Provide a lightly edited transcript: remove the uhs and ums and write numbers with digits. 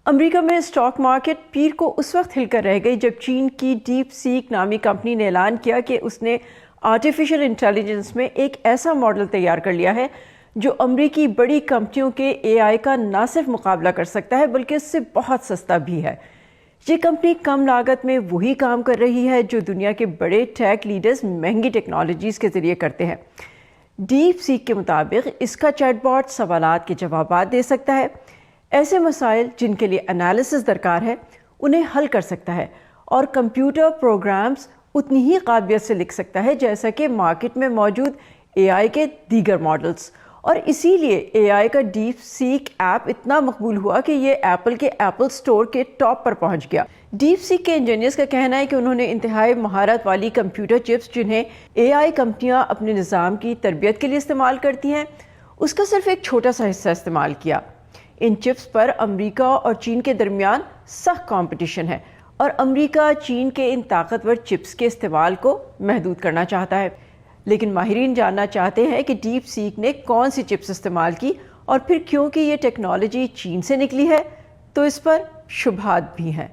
امریکہ میں stock market پیر کو اس وقت ہل کر رہ گئی جب چین کی ڈیپ سیک نامی کمپنی نے اعلان کیا کہ اس نے آرٹیفیشل انٹیلیجنس میں ایک ایسا ماڈل تیار کر لیا ہے جو امریکی بڑی کمپنیوں کے اے آئی کا نہ صرف مقابلہ کر سکتا ہے بلکہ اس سے بہت سستا بھی ہے۔ یہ کمپنی کم لاگت میں وہی کام کر رہی ہے جو دنیا کے بڑے ٹیک لیڈرز مہنگی ٹیکنالوجیز کے ذریعے کرتے ہیں۔ ڈیپ سیک کے مطابق اس کا چیٹ باٹ سوالات کے جوابات دے سکتا ہے، ایسے مسائل جن کے لیے انالیسس درکار ہے انہیں حل کر سکتا ہے، اور کمپیوٹر پروگرامز اتنی ہی قابلیت سے لکھ سکتا ہے جیسا کہ مارکیٹ میں موجود اے آئی کے دیگر ماڈلز۔ اور اسی لیے اے آئی کا ڈیپ سیک ایپ اتنا مقبول ہوا کہ یہ ایپل کے ایپل سٹور کے ٹاپ پر پہنچ گیا۔ ڈیپ سیک کے انجینئرز کا کہنا ہے کہ انہوں نے انتہائی مہارت والی کمپیوٹر چپس جنہیں اے آئی کمپنیاں اپنے نظام کی تربیت کے لیے استعمال کرتی ہیں اس کا صرف ایک چھوٹا سا حصہ استعمال کیا۔ ان چپس پر امریکہ اور چین کے درمیان سخت کمپٹیشن ہے، اور امریکہ چین کے ان طاقتور چپس کے استعمال کو محدود کرنا چاہتا ہے۔ لیکن ماہرین جاننا چاہتے ہیں کہ ڈیپ سیک نے کون سی چپس استعمال کی اور پھر کیونکہ یہ ٹیکنالوجی چین سے نکلی ہے تو اس پر شبہات بھی ہیں۔